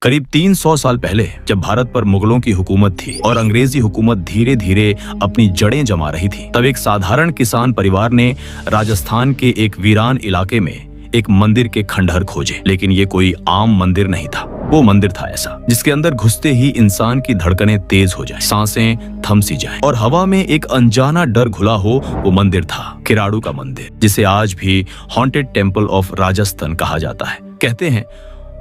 करीब 300 साल पहले जब भारत पर मुगलों की हुकूमत थी और अंग्रेजी हुकूमत धीरे धीरे अपनी जड़ें जमा रही थी, तब एक साधारण किसान परिवार ने राजस्थान के एक वीरान इलाके में एक मंदिर के खंडहर खोजे। लेकिन ये कोई आम मंदिर नहीं था। वो मंदिर था ऐसा जिसके अंदर घुसते ही इंसान की धड़कनें तेज हो जाए, सांसें थम सी जाए और हवा में एक अनजाना डर घुला हो। वो मंदिर था किराड़ू का मंदिर, जिसे आज भी हॉन्टेड टेम्पल ऑफ राजस्थान कहा जाता है। कहते हैं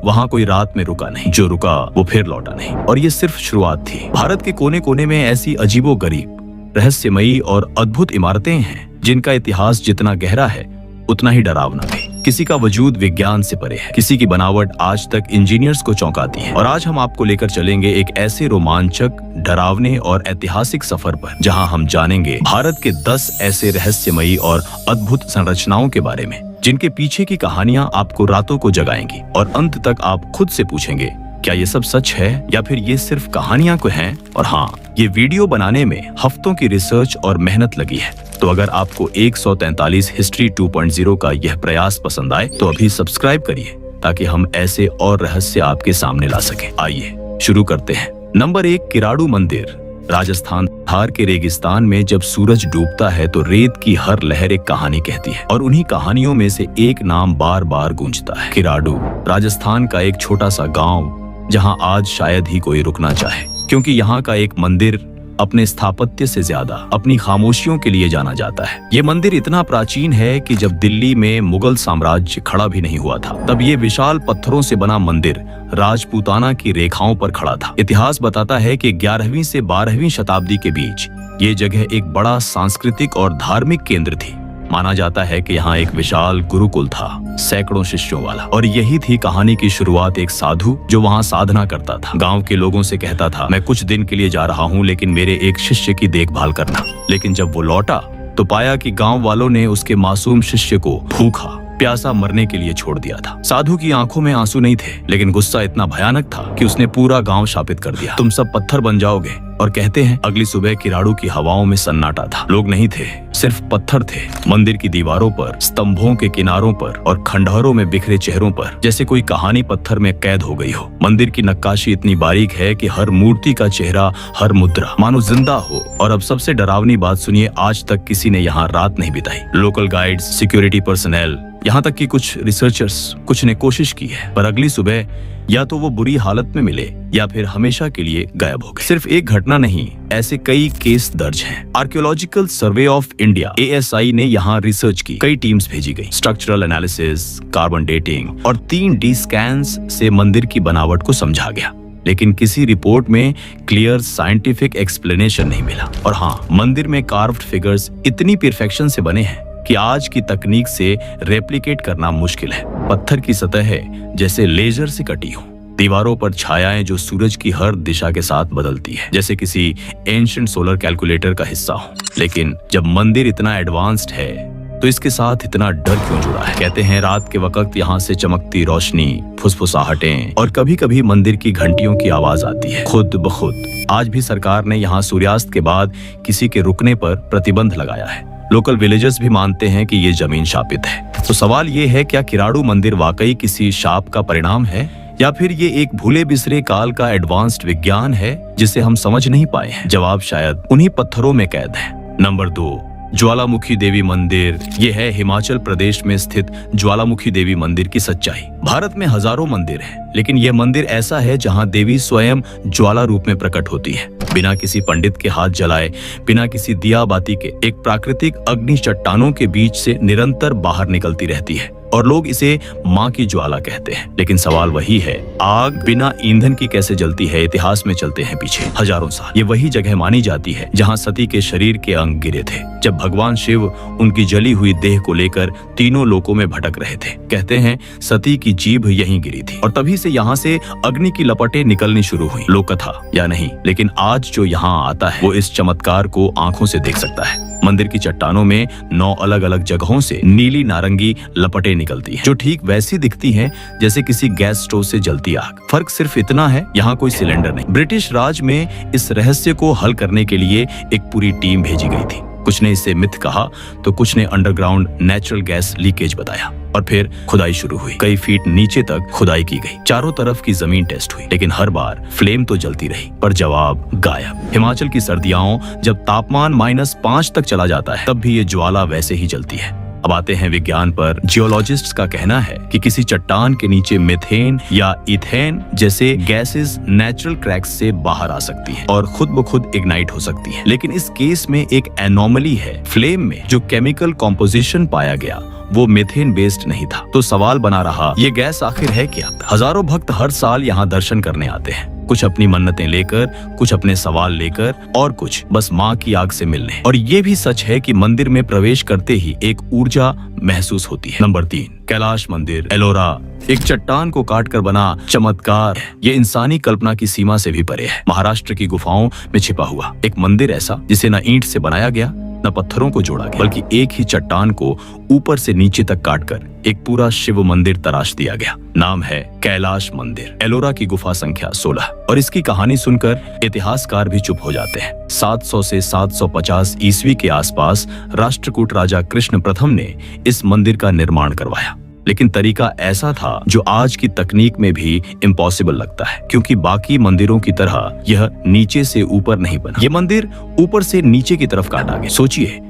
वहाँ कोई रात में रुका नहीं, जो रुका वो फिर लौटा नहीं। और ये सिर्फ शुरुआत थी। भारत के कोने कोने में ऐसी अजीबोगरीब, रहस्यमयी और अद्भुत इमारतें हैं जिनका इतिहास जितना गहरा है उतना ही डरावना भी। किसी का वजूद विज्ञान से परे है, किसी की बनावट आज तक इंजीनियर्स को चौंकाती है। और आज हम आपको लेकर चलेंगे एक ऐसे रोमांचक, डरावने और ऐतिहासिक सफर पर जहां हम जानेंगे भारत के 10 ऐसे रहस्यमयी और अद्भुत संरचनाओं के बारे में जिनके पीछे की कहानियां आपको रातों को जगाएंगी। और अंत तक आप खुद से पूछेंगे, क्या ये सब सच है या फिर ये सिर्फ कहानियां को हैं? और हाँ, ये वीडियो बनाने में हफ्तों की रिसर्च और मेहनत लगी है। तो अगर आपको 143 हिस्ट्री 2.0 का यह प्रयास पसंद आए तो अभी सब्सक्राइब करिए ताकि हम ऐसे और रहस्य आपके सामने ला सकें। आइए शुरू करते हैं। नंबर 1, किराड़ू मंदिर। राजस्थान थार के रेगिस्तान में जब सूरज डूबता है तो रेत की हर लहर एक कहानी कहती है और उन्हीं कहानियों में से एक नाम बार बार गूंजता है, किराड़ू। राजस्थान का एक छोटा सा गांव जहां आज शायद ही कोई रुकना चाहे, क्योंकि यहाँ का एक मंदिर अपने स्थापत्य से ज्यादा अपनी खामोशियों के लिए जाना जाता है। ये मंदिर इतना प्राचीन है कि जब दिल्ली में मुगल साम्राज्य खड़ा भी नहीं हुआ था, तब ये विशाल पत्थरों से बना मंदिर राजपूताना की रेखाओं पर खड़ा था। इतिहास बताता है कि 11वीं से 12वीं शताब्दी के बीच ये जगह एक बड़ा सांस्कृतिक और धार्मिक केंद्र थी। माना जाता है कि यहाँ एक विशाल गुरुकुल था, सैकड़ों शिष्यों वाला। और यही थी कहानी की शुरुआत। एक साधु जो वहाँ साधना करता था, गांव के लोगों से कहता था, मैं कुछ दिन के लिए जा रहा हूँ, लेकिन मेरे एक शिष्य की देखभाल करना। लेकिन जब वो लौटा तो पाया कि गांव वालों ने उसके मासूम शिष्य को भूखा प्यासा मरने के लिए छोड़ दिया था। साधु की आंखों में आंसू नहीं थे, लेकिन गुस्सा इतना भयानक था कि उसने पूरा गांव शापित कर दिया, तुम सब पत्थर बन जाओगे। और कहते हैं अगली सुबह किराड़ू की हवाओं में सन्नाटा था। लोग नहीं थे, सिर्फ पत्थर थे। मंदिर की दीवारों पर, स्तंभों के किनारों पर और खंडहरों में बिखरे चेहरों पर जैसे कोई कहानी पत्थर में कैद हो गई हो। मंदिर की नक्काशी इतनी बारीक है कि हर मूर्ति का चेहरा, हर मुद्रा मानो जिंदा हो। और अब सबसे डरावनी बात सुनिए, आज तक किसी ने यहाँ रात नहीं बिताई। लोकल गाइड्स, सिक्योरिटी पर्सनल, यहाँ तक कि कुछ रिसर्चर्स, कुछ ने कोशिश की है, पर अगली सुबह या तो वो बुरी हालत में मिले या फिर हमेशा के लिए गायब हो गए। सिर्फ एक घटना नहीं, ऐसे कई केस दर्ज हैं। Archaeological survey of India ASI ने यहाँ रिसर्च की, कई टीम्स भेजी गई। स्ट्रक्चरल एनालिसिस, कार्बन डेटिंग और 3D स्कैन्स से मंदिर की बनावट को समझा गया। लेकिन किसी रिपोर्ट में क्लियर साइंटिफिक एक्सप्लेनेशन नहीं मिला। और हाँ, मंदिर में कार्व्ड फिगर्स इतनी परफेक्शन से बने हैं कि आज की तकनीक से रेप्लिकेट करना मुश्किल है। पत्थर की सतह है जैसे लेजर से कटी हो, दीवारों पर छायाएं जो सूरज की हर दिशा के साथ बदलती है, जैसे किसी एंशिएंट सोलर कैलकुलेटर का हिस्सा हो। लेकिन जब मंदिर इतना एडवांस्ड है तो इसके साथ इतना डर क्यों जुड़ा है? कहते हैं रात के वक्त यहाँ से चमकती रोशनी, फुसफुसाहटें और कभी कभी मंदिर की घंटियों की आवाज आती है खुद ब खुद। आज भी सरकार ने यहाँ सूर्यास्त के बाद किसी के रुकने पर प्रतिबंध लगाया है। लोकल विलेजर्स भी मानते हैं कि ये जमीन शापित है। तो सवाल ये है, क्या किराड़ू मंदिर वाकई किसी शाप का परिणाम है या फिर ये एक भूले बिसरे काल का एडवांस्ड विज्ञान है जिसे हम समझ नहीं पाए हैं? जवाब शायद उन्हीं पत्थरों में कैद है। नंबर 2, ज्वालामुखी देवी मंदिर। ये है हिमाचल प्रदेश में स्थित ज्वालामुखी देवी मंदिर की सच्चाई। भारत में हजारों मंदिर हैं, लेकिन यह मंदिर ऐसा है जहां देवी स्वयं ज्वाला रूप में प्रकट होती है, बिना किसी पंडित के हाथ जलाए, बिना किसी दिया बाती के। एक प्राकृतिक अग्नि चट्टानों के बीच से निरंतर बाहर निकलती रहती है और लोग इसे माँ की ज्वाला कहते हैं। लेकिन सवाल वही है, आग बिना ईंधन की कैसे जलती है? इतिहास में चलते हैं पीछे हजारों साल। ये वही जगह मानी जाती है जहाँ सती के शरीर के अंग गिरे थे, जब भगवान शिव उनकी जली हुई देह को लेकर तीनों लोकों में भटक रहे थे। कहते हैं सती की जीभ यहीं गिरी थी और तभी से यहाँ से अग्नि की लपटें निकलनी शुरू हुई। लोक कथा या नहीं, लेकिन आज जो यहाँ आता है वो इस चमत्कार को आंखों से देख सकता है। मंदिर की चट्टानों में 9 अलग अलग जगहों से नीली नारंगी लपटें निकलती हैं, जो ठीक वैसी दिखती हैं जैसे किसी गैस स्टोव से जलती आग। फर्क सिर्फ इतना है, यहाँ कोई सिलेंडर नहीं। ब्रिटिश राज में इस रहस्य को हल करने के लिए एक पूरी टीम भेजी गई थी। कुछ ने इसे मिथ कहा तो कुछ ने अंडरग्राउंड नेचुरल गैस लीकेज बताया। और फिर खुदाई शुरू हुई। कई फीट नीचे तक खुदाई की गई, चारों तरफ की जमीन टेस्ट हुई, लेकिन हर बार फ्लेम तो जलती रही, पर जवाब गायब। हिमाचल की सर्दियों जब तापमान -5 तक चला जाता है, तब भी ये ज्वाला वैसे ही जलती है। अब आते हैं विज्ञान पर। जियोलॉजिस्ट्स का कहना है कि किसी चट्टान के नीचे मीथेन या इथेन जैसे गैसेस नेचुरल क्रैक्स से बाहर आ सकती है और खुद ब खुद इग्नाइट हो सकती है। लेकिन इस केस में एक एनोमली है। फ्लेम में जो केमिकल कॉम्पोजिशन पाया गया वो मीथेन बेस्ड नहीं था। तो सवाल बना रहा, ये गैस आखिर है क्या? हजारों भक्त हर साल यहाँ दर्शन करने आते हैं, कुछ अपनी मन्नतें लेकर, कुछ अपने सवाल लेकर और कुछ बस माँ की आग से मिलने। और ये भी सच है कि मंदिर में प्रवेश करते ही एक ऊर्जा महसूस होती है। नंबर 3, कैलाश मंदिर, एलोरा। एक चट्टान को काट कर बना चमत्कार ये इंसानी कल्पना की सीमा से भी परे है। महाराष्ट्र की गुफाओं में छिपा हुआ एक मंदिर ऐसा जिसे न ईंट से बनाया गया न पत्थरों को जोड़ा गया, बल्कि एक ही चट्टान को ऊपर से नीचे तक काटकर एक पूरा शिव मंदिर तराश दिया गया। नाम है कैलाश मंदिर, एलोरा की गुफा संख्या 16। और इसकी कहानी सुनकर इतिहासकार भी चुप हो जाते हैं। 700 से 750 ईस्वी के आसपास राष्ट्रकूट राजा कृष्ण प्रथम ने इस मंदिर का निर्माण करवाया, लेकिन तरीका ऐसा था जो आज की तकनीक में भी इम्पॉसिबल लगता है, क्योंकि बाकी मंदिरों की तरह यह नीचे से ऊपर नहीं बना। ये मंदिर ऊपर से नीचे की तरफ काटा गया। सोचिए,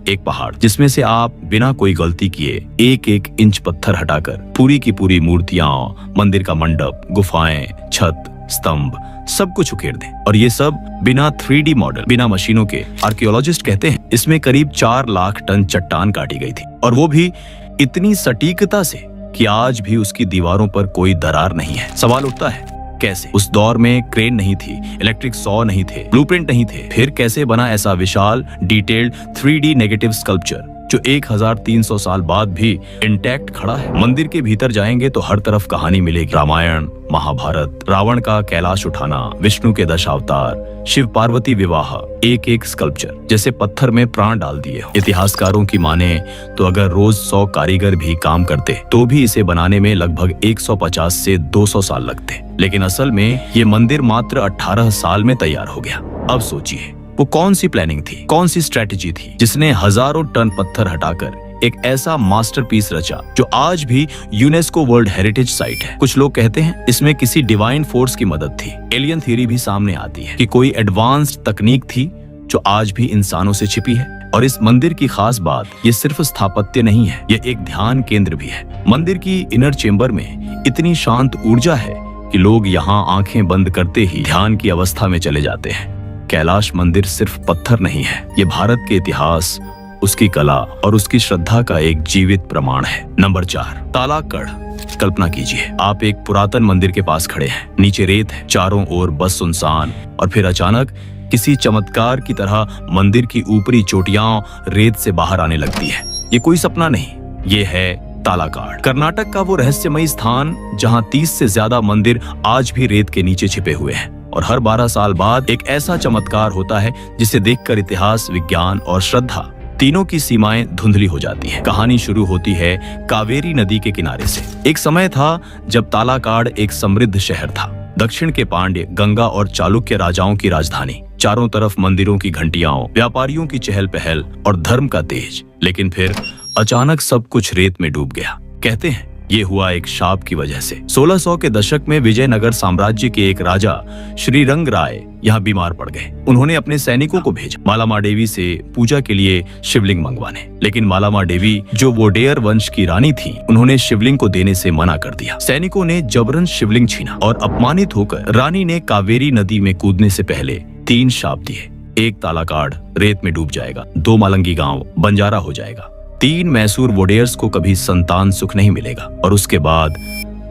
एक पहाड़ जिसमें से आप बिना कोई गलती किए एक एक इंच पत्थर हटाकर पूरी की पूरी मूर्तियां, मंदिर का मंडप, गुफाएं, छत, स्तंभ सब कुछ उखेड़ दें। और ये सब बिना 3D मॉडल, बिना मशीनों के। आर्कियोलॉजिस्ट कहते हैं इसमें करीब 4 लाख टन चट्टान काटी गई थी, और वो भी इतनी सटीकता से कि आज भी उसकी दीवारों पर कोई दरार नहीं है। सवाल उठता है, कैसे? उस दौर में क्रेन नहीं थी, इलेक्ट्रिक सॉ नहीं थे, ब्लूप्रिंट नहीं थे, फिर कैसे बना ऐसा विशाल डिटेल्ड 3D नेगेटिव स्कल्पचर जो 1300 साल बाद भी इंटैक्ट खड़ा है? मंदिर के भीतर जाएंगे तो हर तरफ कहानी मिलेगी। रामायण, महाभारत, रावण का कैलाश उठाना, विष्णु के दशावतार, शिव पार्वती विवाह, एक एक स्कल्पचर जैसे पत्थर में प्राण डाल दिए हो। इतिहासकारों की माने तो अगर रोज 100 कारीगर भी काम करते तो भी इसे बनाने में लगभग 150 से 200 साल लगते, लेकिन असल में ये मंदिर मात्र 18 साल में तैयार हो गया। अब सोचिए वो कौन सी प्लानिंग थी, कौन सी स्ट्रेटेजी थी जिसने हजारों टन पत्थर हटाकर एक ऐसा मास्टरपीस रचा जो आज भी यूनेस्को वर्ल्ड हेरिटेज साइट है। कुछ लोग कहते हैं इसमें किसी डिवाइन फोर्स की मदद थी। एलियन थ्योरी भी सामने आती है कि कोई एडवांस्ड तकनीक थी जो आज भी इंसानों से छिपी है। और इस मंदिर की खास बात ये सिर्फ स्थापत्य नहीं है, ये एक ध्यान केंद्र भी है। मंदिर की इनर चेंबर में इतनी शांत ऊर्जा है कि लोग यहाँ आंखें बंद करते ही ध्यान की अवस्था में चले जाते हैं। कैलाश मंदिर सिर्फ पत्थर नहीं है, ये भारत के इतिहास, उसकी कला और उसकी श्रद्धा का एक जीवित प्रमाण है। नंबर 4, तालाकड़। कल्पना कीजिए आप एक पुरातन मंदिर के पास खड़े हैं, नीचे रेत है, चारों ओर बस सुनसान, और फिर अचानक किसी चमत्कार की तरह मंदिर की ऊपरी चोटियां रेत से बाहर आने लगती है। ये कोई सपना नहीं, ये है तालाकाड़, कर्नाटक का वो रहस्यमयी स्थान जहां 30 से ज्यादा मंदिर आज भी रेत के नीचे छिपे हुए हैं। और हर 12 साल बाद एक ऐसा चमत्कार होता है जिसे देखकर इतिहास, विज्ञान और श्रद्धा तीनों की सीमाएं धुंधली हो जाती हैं। कहानी शुरू होती है कावेरी नदी के किनारे से। एक समय था जब तालाकाड़ एक समृद्ध शहर था, दक्षिण के पांड्य, गंगा और चालुक्य राजाओं की राजधानी। चारों तरफ मंदिरों की घंटियां, व्यापारियों की चहल पहल और धर्म का तेज। लेकिन फिर अचानक सब कुछ रेत में डूब गया। कहते हैं ये हुआ एक शाप की वजह से। 1600 के दशक में विजयनगर साम्राज्य के एक राजा श्रीरंग राय यहाँ बीमार पड़ गए। उन्होंने अपने सैनिकों को भेजा मालामा देवी से पूजा के लिए शिवलिंग मंगवाने, लेकिन मालामा देवी जो वोडेयर वंश की रानी थी, उन्होंने शिवलिंग को देने से मना कर दिया। सैनिकों ने जबरन शिवलिंग छीना और अपमानित होकर रानी ने कावेरी नदी में कूदने से पहले 3 शाप दिए। 1 तालाकाड़ रेत में डूब जाएगा, 2 मालंगी गांव बंजारा हो जाएगा, 3 मैसूर वोडेयर्स को कभी संतान सुख नहीं मिलेगा। और उसके बाद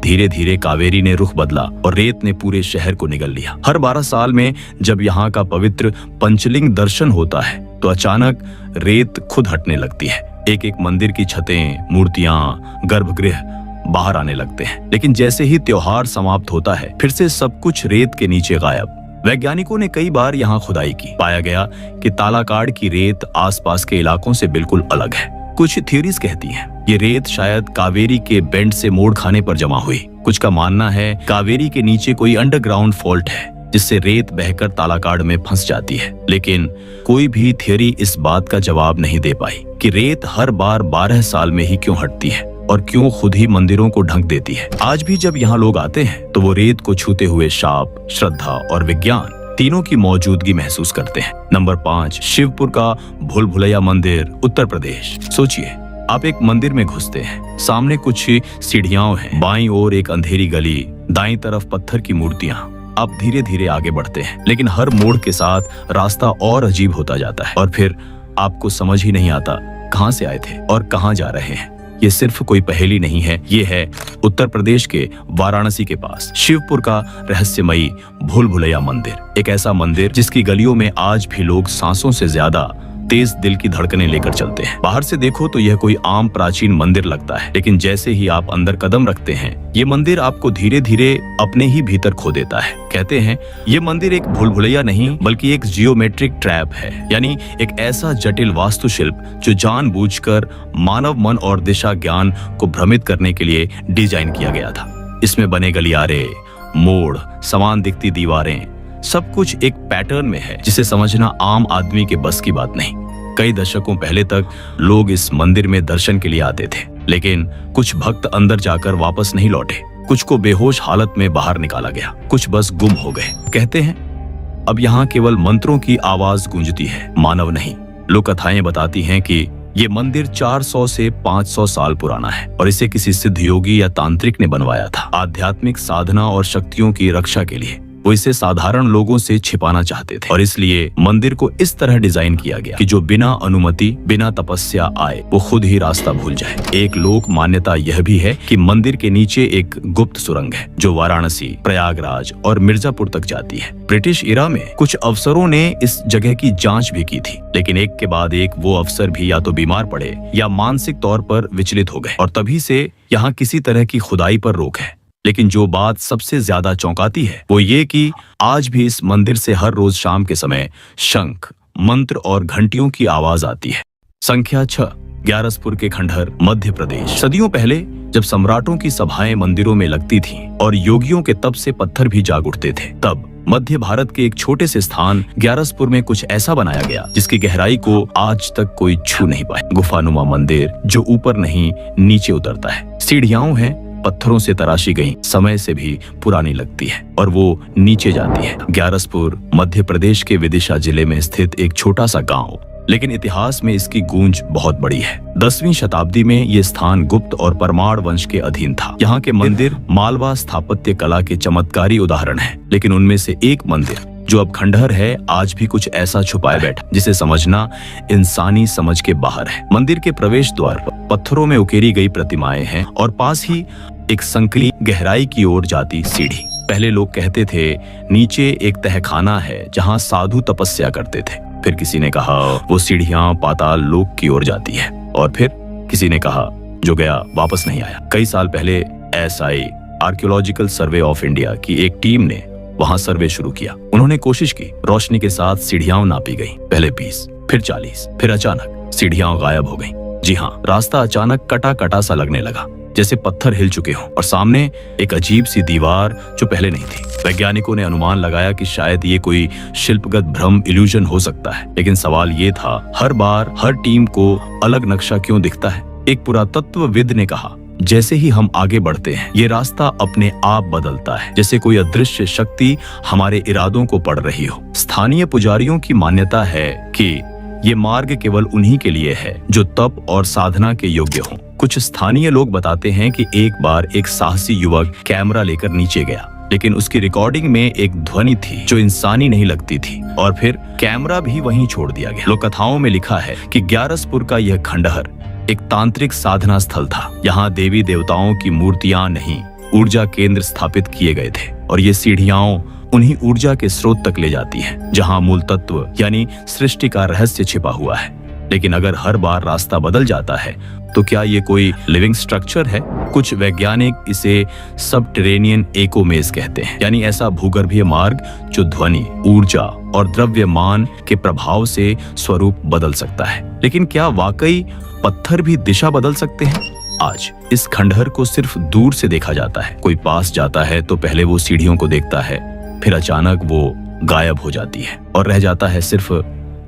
धीरे धीरे कावेरी ने रुख बदला और रेत ने पूरे शहर को निगल लिया। हर 12 साल में जब यहाँ का पवित्र पंचलिंग दर्शन होता है तो अचानक रेत खुद हटने लगती है। एक एक मंदिर की छतें, मूर्तियां, गर्भगृह बाहर आने लगते हैं। लेकिन जैसे ही त्योहार समाप्त होता है फिर से सब कुछ रेत के नीचे गायब। वैज्ञानिकों ने कई बार यहाँ खुदाई की, पाया गया कि तालाकाड़ की रेत आसपास के इलाकों से बिल्कुल अलग है। कुछ थ्योरीज कहती हैं ये रेत शायद कावेरी के बेंड से मोड़ खाने पर जमा हुई। कुछ का मानना है कावेरी के नीचे कोई अंडरग्राउंड फॉल्ट है जिससे रेत बहकर तालाकाड़ में फंस जाती है। लेकिन कोई भी थियरी इस बात का जवाब नहीं दे पाई कि रेत हर बार 12 साल में ही क्यों हटती है और क्यों खुद ही मंदिरों को ढक देती है। आज भी जब यहाँ लोग आते हैं तो वो रेत को छूते हुए शाप, श्रद्धा और विज्ञान तीनों की मौजूदगी महसूस करते हैं। नंबर 5, शिवपुर का भूल भुलैया मंदिर, उत्तर प्रदेश। सोचिए, आप एक मंदिर में घुसते हैं, सामने कुछ सीढ़ियां हैं, बाईं ओर एक अंधेरी गली, दाईं तरफ पत्थर की मूर्तियां। आप धीरे धीरे आगे बढ़ते हैं, लेकिन हर मोड़ के साथ रास्ता और अजीब होता जाता है और फिर आपको समझ ही नहीं आता कहां से आए थे और कहां जा रहे हैं। ये सिर्फ कोई पहेली नहीं है, ये है उत्तर प्रदेश के वाराणसी के पास शिवपुर का रहस्यमयी भूल भुलैया मंदिर। एक ऐसा मंदिर जिसकी गलियों में आज भी लोग सांसों से ज्यादा तेज दिल की धड़कनें लेकर चलते हैं। बाहर से देखो तो यह कोई आम प्राचीन मंदिर लगता है, लेकिन जैसे ही आप अंदर कदम रखते हैं, ये मंदिर आपको धीरे धीरे अपने ही भीतर खो देता है। कहते हैं ये मंदिर एक भूल भुलैया नहीं बल्कि एक जियोमेट्रिक ट्रैप है, यानी एक ऐसा जटिल वास्तुशिल्प जो जानबूझकर मानव मन और दिशा ज्ञान को भ्रमित करने के लिए डिजाइन किया गया था। इसमें बने गलियारे, मोड़, समान दिखती दीवारें, सब कुछ एक पैटर्न में है जिसे समझना आम आदमी के बस की बात नहीं। कई दशकों पहले तक लोग इस मंदिर में दर्शन के लिए आते थे, लेकिन कुछ भक्त अंदर जाकर वापस नहीं लौटे। कुछ को बेहोश हालत में बाहर निकाला गया, कुछ बस गुम हो गए। कहते हैं अब यहाँ केवल मंत्रों की आवाज गूंजती है, मानव नहीं। लोक कथाएं बताती हैं कि ये मंदिर 400 से 500 साल पुराना है और इसे किसी सिद्ध योगी या तांत्रिक ने बनवाया था, आध्यात्मिक साधना और शक्तियों की रक्षा के लिए। वो इसे साधारण लोगों से छिपाना चाहते थे और इसलिए मंदिर को इस तरह डिजाइन किया गया कि जो बिना अनुमति, बिना तपस्या आए वो खुद ही रास्ता भूल जाए। एक लोक मान्यता यह भी है कि मंदिर के नीचे एक गुप्त सुरंग है जो वाराणसी, प्रयागराज और मिर्जापुर तक जाती है। ब्रिटिश इरा में कुछ अफसरों ने इस जगह की जांच भी की थी, लेकिन एक के बाद एक वो अफसर भी या तो बीमार पड़े या मानसिक तौर पर विचलित हो गए और तभी से यहाँ किसी तरह की खुदाई पर रोक है। लेकिन जो बात सबसे ज्यादा चौंकाती है वो ये कि आज भी इस मंदिर से हर रोज शाम के समय शंख, मंत्र और घंटियों की आवाज आती है। संख्या 6, ग्यारसपुर के खंडहर, मध्य प्रदेश। सदियों पहले जब सम्राटों की सभाएं मंदिरों में लगती थीं और योगियों के तप से पत्थर भी जाग उठते थे, तब मध्य भारत के एक छोटे से स्थान ग्यारसपुर में कुछ ऐसा बनाया गया जिसकी गहराई को आज तक कोई छू नहीं पाया। गुफानुमा मंदिर जो ऊपर नहीं नीचे उतरता है, सीढ़ियां हैं पत्थरों से तराशी गई, समय से भी पुरानी लगती है और वो नीचे जाती है। ग्यारसपुर मध्य प्रदेश के विदिशा जिले में स्थित एक छोटा सा गांव, लेकिन इतिहास में इसकी गूंज बहुत बड़ी है। 10वीं शताब्दी में ये स्थान गुप्त और परमार वंश के अधीन था। यहाँ के मंदिर मालवा स्थापत्य कला के चमत्कारी उदाहरण हैं, लेकिन उनमें से एक मंदिर जो अब खंडहर है आज भी कुछ ऐसा छुपाए बैठा जिसे समझना इंसानी समझ के बाहर है। मंदिर के प्रवेश द्वार पर पत्थरों में उकेरी गई प्रतिमाएं हैं और पास ही एक संकली गहराई की ओर जाती सीढ़ी। पहले लोग कहते थे नीचे एक तहखाना है जहाँ साधु तपस्या करते थे। फिर किसी ने कहा वो सीढ़ियां पाताल लोक की ओर जाती है और फिर किसी ने कहा जो गया वापस नहीं आया। कई साल पहले SI archaeological survey of India की एक टीम ने वहां सर्वे शुरू किया। उन्होंने कोशिश की, रोशनी के साथ सीढ़ियां नापी गई, पहले 20, फिर 40, फिर अचानक सीढ़ियां गायब हो गईं। जी हाँ, रास्ता अचानक कटा कटा सा लगने लगा, जैसे पत्थर हिल चुके हों और सामने एक अजीब सी दीवार जो पहले नहीं थी। वैज्ञानिकों ने अनुमान लगाया कि शायद ये कोई शिल्पगत भ्रम, इल्यूजन हो सकता है, लेकिन सवाल ये था हर बार हर टीम को अलग नक्शा क्यों दिखता है। एक पुरातत्वविद ने कहा जैसे ही हम आगे बढ़ते हैं ये रास्ता अपने आप बदलता है, जैसे कोई अदृश्य शक्ति हमारे इरादों को पढ़ रही हो। स्थानीय पुजारियों की मान्यता है कि ये मार्ग केवल उन्हीं के लिए है जो तप और साधना के योग्य हों। कुछ स्थानीय लोग बताते हैं कि एक बार एक साहसी युवक कैमरा लेकर नीचे गया, लेकिन उसकी रिकॉर्डिंग में एक ध्वनि थी जो इंसानी नहीं लगती थी और फिर कैमरा भी वहीं छोड़ दिया गया। लोक कथाओं में लिखा है कि ग्यारसपुर का यह खंडहर एक तांत्रिक साधना स्थल था। यहाँ देवी देवताओं की मूर्तियां नहीं, ऊर्जा केंद्र स्थापित किए गए थे और ये सीढ़ियां उन्हीं ऊर्जा के स्रोत तक ले जाती हैं, जहाँ मूल तत्व यानी सृष्टि का रहस्य छिपा हुआ है। लेकिन अगर हर बार रास्ता बदल जाता है तो क्या ये कोई लिविंग स्ट्रक्चर है? कुछ वैज्ञानिक इसे सबटेरेनियन एकोमेज कहते हैं, यानी ऐसा भूगर्भीय मार्ग जो ध्वनि, ऊर्जा और द्रव्यमान के प्रभाव से स्वरूप बदल सकता है। लेकिन क्या वाकई पत्थर भी दिशा बदल सकते हैं? आज इस खंडहर को सिर्फ दूर से देखा जाता है। कोई पास जाता है तो पहले वो सीढ़ियों को देखता है, फिर अचानक वो गायब हो जाती है और रह जाता है सिर्फ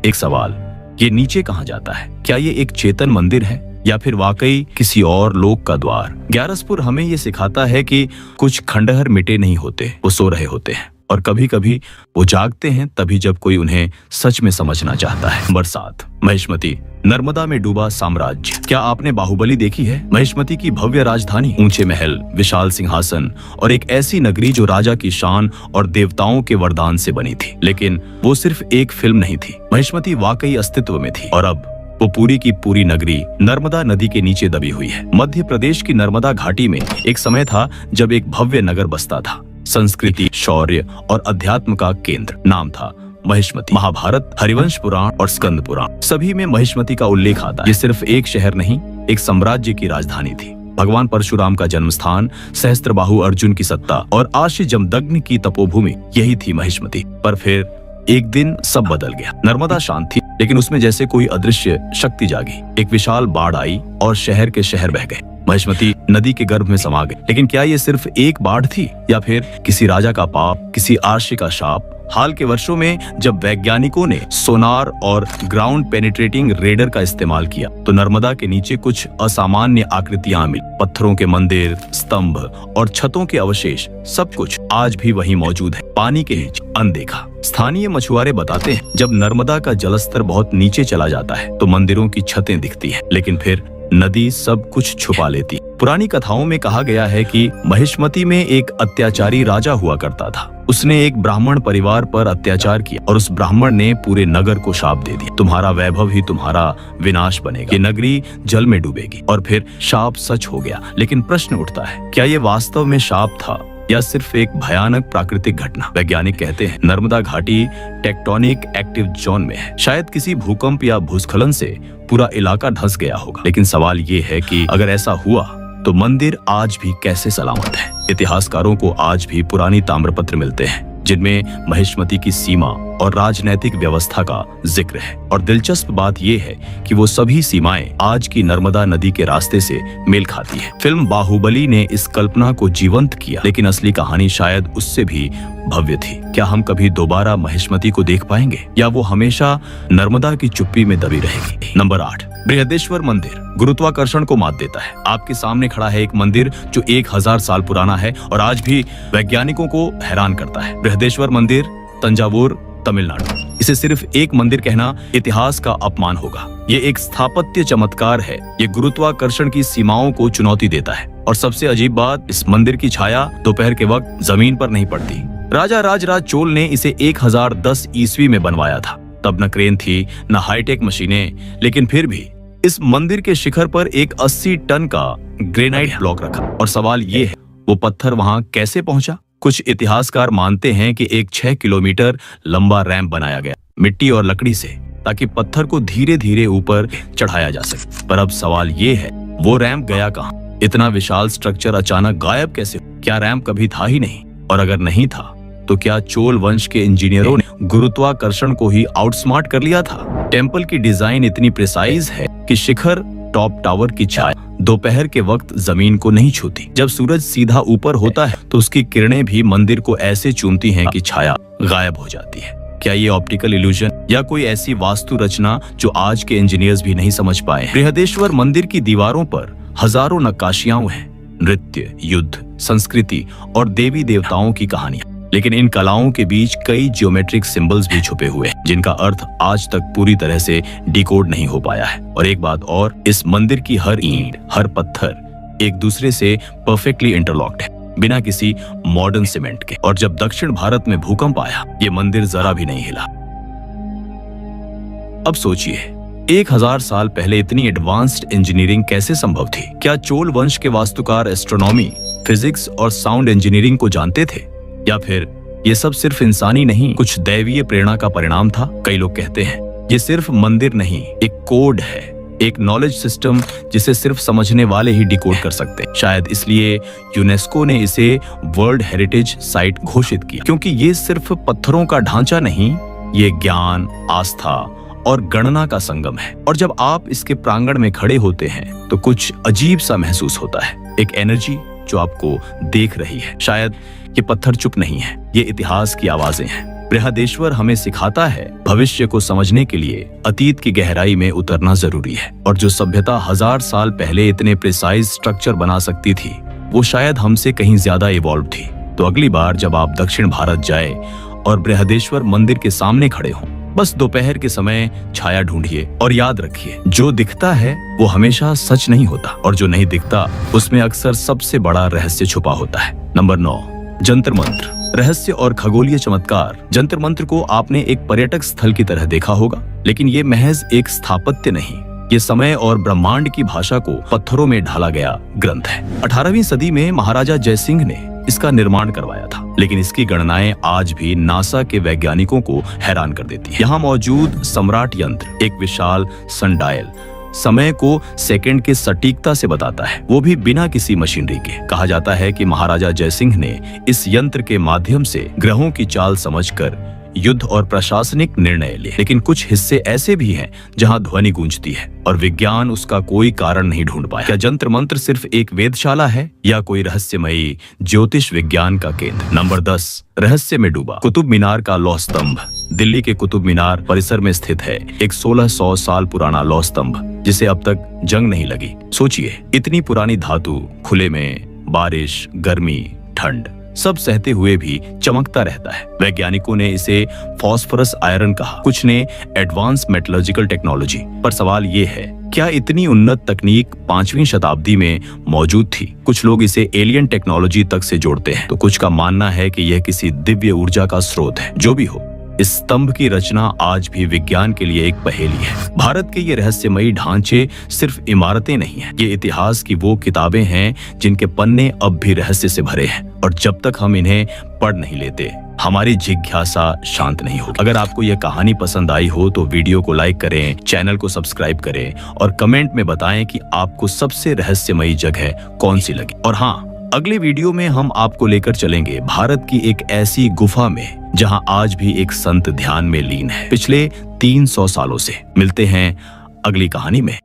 एक सवाल, ये नीचे कहाँ जाता है? क्या ये एक चेतन मंदिर है या फिर वाकई किसी और लोक का द्वार? ग्यारसपुर हमें ये सिखाता है कि कुछ खंडहर मिटे नहीं होते, वो सो रहे होते हैं और कभी कभी वो जागते हैं तभी जब कोई उन्हें सच में समझना चाहता है। बरसात, महिष्मती, नर्मदा में डूबा साम्राज्य। क्या आपने बाहुबली देखी है? महिष्मती की भव्य राजधानी, ऊंचे महल, विशाल सिंहासन और एक ऐसी नगरी जो राजा की शान और देवताओं के वरदान से बनी थी। लेकिन वो सिर्फ एक फिल्म नहीं थी, महिष्मती वाकई अस्तित्व में थी और अब वो पूरी की पूरी नगरी नर्मदा नदी के नीचे दबी हुई है। मध्य प्रदेश की नर्मदा घाटी में एक समय था जब एक भव्य नगर बसता था, संस्कृति, शौर्य और अध्यात्म का केंद्र। नाम था महिष्मती। महाभारत, हरिवंश पुराण और स्कंद पुराण सभी में महिष्मती का उल्लेख आता है। ये सिर्फ एक शहर नहीं, एक साम्राज्य की राजधानी थी। भगवान परशुराम का जन्म स्थान, सहस्त्रबाहु अर्जुन की सत्ता और आशी जमदग्नि की तपोभूमि यही थी महिष्मती। पर फिर एक दिन सब बदल गया। नर्मदा शांत थी, लेकिन उसमें जैसे कोई अदृश्य शक्ति जागी। एक विशाल बाढ़ आई और शहर के शहर बह गए। महिष्मती नदी के गर्भ में समा गई। लेकिन क्या ये सिर्फ एक बाढ़ थी या फिर किसी राजा का पाप, किसी आर्षी का शाप? हाल के वर्षों में जब वैज्ञानिकों ने सोनार और ग्राउंड पेनिट्रेटिंग रेडर का इस्तेमाल किया तो नर्मदा के नीचे कुछ असामान्य आकृतियां मिली। पत्थरों के मंदिर, स्तंभ और छतों के अवशेष, सब कुछ आज भी वहीं मौजूद है, पानी के नीचे, अनदेखा। स्थानीय मछुआरे बताते हैं जब नर्मदा का जलस्तर बहुत नीचे चला जाता है तो मंदिरों की छतें दिखती हैं, लेकिन फिर नदी सब कुछ छुपा लेती। पुरानी कथाओं में कहा गया है कि महिष्मती में एक अत्याचारी राजा हुआ करता था। उसने एक ब्राह्मण परिवार पर अत्याचार किया और उस ब्राह्मण ने पूरे नगर को शाप दे दिया, तुम्हारा वैभव ही तुम्हारा विनाश बनेगा, ये नगरी जल में डूबेगी। और फिर शाप सच हो गया। लेकिन प्रश्न उठता है, क्या ये वास्तव में शाप था या सिर्फ एक भयानक प्राकृतिक घटना? वैज्ञानिक कहते हैं नर्मदा घाटी टेक्टोनिक एक्टिव जोन में है। शायद किसी भूकंप या भूस्खलन से पूरा इलाका धंस गया होगा। लेकिन सवाल ये है कि अगर ऐसा हुआ तो मंदिर आज भी कैसे सलामत है? इतिहासकारों को आज भी पुरानी ताम्रपत्र मिलते हैं जिनमें महिष्मती की सीमा और राजनैतिक व्यवस्था का जिक्र है। और दिलचस्प बात यह है कि वो सभी सीमाएं आज की नर्मदा नदी के रास्ते से मेल खाती है। फिल्म बाहुबली ने इस कल्पना को जीवंत किया, लेकिन असली कहानी शायद उससे भी भव्य थी। क्या हम कभी दोबारा महिष्मती को देख पाएंगे या वो हमेशा नर्मदा की चुप्पी में दबी रहेगी? नंबर 8, बृहदेश्वर मंदिर गुरुत्वाकर्षण को मात देता है। आपके सामने खड़ा है एक मंदिर जो 1000 साल पुराना है और आज भी वैज्ञानिकों को हैरान करता है। बृहदेश्वर मंदिर, तंजावुर, तमिलनाडु। इसे सिर्फ एक मंदिर कहना इतिहास का अपमान होगा। ये एक स्थापत्य चमत्कार है। ये गुरुत्वाकर्षण की सीमाओं को चुनौती देता है। और सबसे अजीब बात, इस मंदिर की छाया दोपहर के वक्त जमीन पर नहीं पड़ती। राजा राजराज चोल ने इसे 1010 ईस्वी में बनवाया था। तब न क्रेन थी, न हाईटेक मशीनें, लेकिन फिर भी इस मंदिर के शिखर पर एक 80 टन का ग्रेनाइट ब्लॉक रखा। और सवाल ये है, वो पत्थर वहां कैसे पहुंचा? कुछ इतिहासकार मानते हैं कि एक 6 किलोमीटर लंबा रैंप बनाया गया मिट्टी और लकड़ी से, ताकि पत्थर को धीरे धीरे ऊपर चढ़ाया जा सके। पर अब सवाल ये है, वो रैंप गया कहां? इतना विशाल स्ट्रक्चर अचानक गायब कैसे? क्या रैंप कभी था ही नहीं? और अगर नहीं था तो क्या चोल वंश के इंजीनियरों ने गुरुत्वाकर्षण को ही आउटस्मार्ट कर लिया था? टेम्पल की डिजाइन इतनी प्रिसाइज है कि शिखर टॉप टावर की छाया दोपहर के वक्त जमीन को नहीं छूती। जब सूरज सीधा ऊपर होता है तो उसकी किरणें भी मंदिर को ऐसे चूमती हैं कि छाया गायब हो जाती है। क्या ये ऑप्टिकल इल्यूजन या कोई ऐसी वास्तु रचना जो आज के इंजीनियर्स भी नहीं समझ पाए? बृहदेश्वर मंदिर की दीवारों पर हजारों नक्काशियां हैं, नृत्य, युद्ध, संस्कृति और देवी देवताओं की कहानियां। लेकिन इन कलाओं के बीच कई ज्योमेट्रिक सिंबल्स भी छुपे हुए हैं जिनका अर्थ आज तक पूरी तरह से डिकोड नहीं हो पाया है। और एक बात और, इस मंदिर की हर ईंट, हर पत्थर एक दूसरे से परफेक्टली इंटरलॉक्ड है, बिना किसी मॉडर्न सीमेंट के। और जब दक्षिण भारत में भूकंप आया, ये मंदिर जरा भी नहीं हिला। अब सोचिए, 1000 साल पहले इतनी एडवांस्ड इंजीनियरिंग कैसे संभव थी? क्या चोल वंश के वास्तुकार एस्ट्रोनॉमी, फिजिक्स और साउंड इंजीनियरिंग को जानते थे? या फिर ये सब सिर्फ इंसानी नहीं, कुछ दैवीय प्रेरणा का परिणाम था? कई लोग कहते हैं ये सिर्फ मंदिर नहीं, एक कोड है, एक नॉलेज सिस्टम जिसे सिर्फ समझने वाले ही डिकोड कर सकते हैं। शायद इसलिए यूनेस्को ने इसे वर्ल्ड हेरिटेज साइट घोषित किया, क्योंकि ये सिर्फ पत्थरों का ढांचा नहीं, ये ज्ञान, आस्था और गणना का संगम है। और जब आप इसके प्रांगण में खड़े होते हैं तो कुछ अजीब सा महसूस होता है, एक एनर्जी जो आपको देख रही है। शायद ये पत्थर चुप नहीं है, ये इतिहास की आवाजें हैं। बृहदेश्वर हमें सिखाता है भविष्य को समझने के लिए अतीत की गहराई में उतरना जरूरी है। और जो सभ्यता 1000 साल पहले इतने प्रिसाइज स्ट्रक्चर बना सकती थी, वो शायद हमसे कहीं ज्यादा इवॉल्व थी। तो अगली बार जब आप दक्षिण भारत जाए और बृहदेश्वर मंदिर के सामने खड़े हों, बस दोपहर के समय छाया ढूंढिए और याद रखिए, जो दिखता है वो हमेशा सच नहीं होता, और जो नहीं दिखता उसमें अक्सर सबसे बड़ा रहस्य छुपा होता है। नंबर 9, जंतर मंत्र, रहस्य और खगोलीय चमत्कार। जंतर मंत्र को आपने एक पर्यटक स्थल की तरह देखा होगा, लेकिन ये महज एक स्थापत्य नहीं, ये समय और ब्रह्मांड की भाषा को पत्थरों में ढाला गया ग्रंथ है। 18वीं सदी में महाराजा जयसिंह ने इसका निर्माण करवाया था, लेकिन इसकी गणनाएं आज भी नासा के वैज्ञानिकों को हैरान कर देती हैं। यहाँ मौजूद सम्राट यंत्र, एक विशाल सनडायल, समय को सेकंड के सटीकता से बताता है, वो भी बिना किसी मशीनरी के। कहा जाता है कि महाराजा जयसिंह ने इस यंत्र के माध्यम से ग्रहों की चाल समझकर युद्ध और प्रशासनिक निर्णय लिए। लेकिन कुछ हिस्से ऐसे भी हैं जहां ध्वनि गूंजती है और विज्ञान उसका कोई कारण नहीं ढूंढ पाया। क्या जंत्र मंत्र सिर्फ एक वेधशाला है या कोई रहस्यमयी ज्योतिष विज्ञान का केंद्र? नंबर 10, रहस्य में डूबा कुतुब मीनार का लौह स्तंभ। दिल्ली के कुतुब मीनार परिसर में स्थित है एक 1600 साल पुराना लौह स्तंभ, जिसे अब तक जंग नहीं लगी। सोचिए, इतनी पुरानी धातु खुले में, बारिश, गर्मी, ठंड सब सहते हुए भी चमकता रहता है। वैज्ञानिकों ने इसे फास्फोरस आयरन कहा, कुछ ने एडवांस मेटलर्जिकल टेक्नोलॉजी। पर सवाल ये है, क्या इतनी उन्नत तकनीक 5वीं शताब्दी में मौजूद थी? कुछ लोग इसे एलियन टेक्नोलॉजी तक से जोड़ते हैं, तो कुछ का मानना है कि यह किसी दिव्य ऊर्जा का स्रोत है। जो भी हो, इस स्तंभ की रचना आज भी विज्ञान के लिए एक पहेली है। भारत के ये रहस्यमयी ढांचे सिर्फ इमारतें नहीं हैं, ये इतिहास की वो किताबें हैं जिनके पन्ने अब भी रहस्य से भरे हैं। और जब तक हम इन्हें पढ़ नहीं लेते, हमारी जिज्ञासा शांत नहीं होगी। अगर आपको यह कहानी पसंद आई हो तो वीडियो को लाइक करें, चैनल को सब्सक्राइब करें और कमेंट में बताएं कि आपको सबसे रहस्यमयी जगह कौन सी लगी। और हाँ, अगले वीडियो में हम आपको लेकर चलेंगे भारत की एक ऐसी गुफा में जहां आज भी एक संत ध्यान में लीन है, पिछले 300 सालों से। मिलते हैं अगली कहानी में।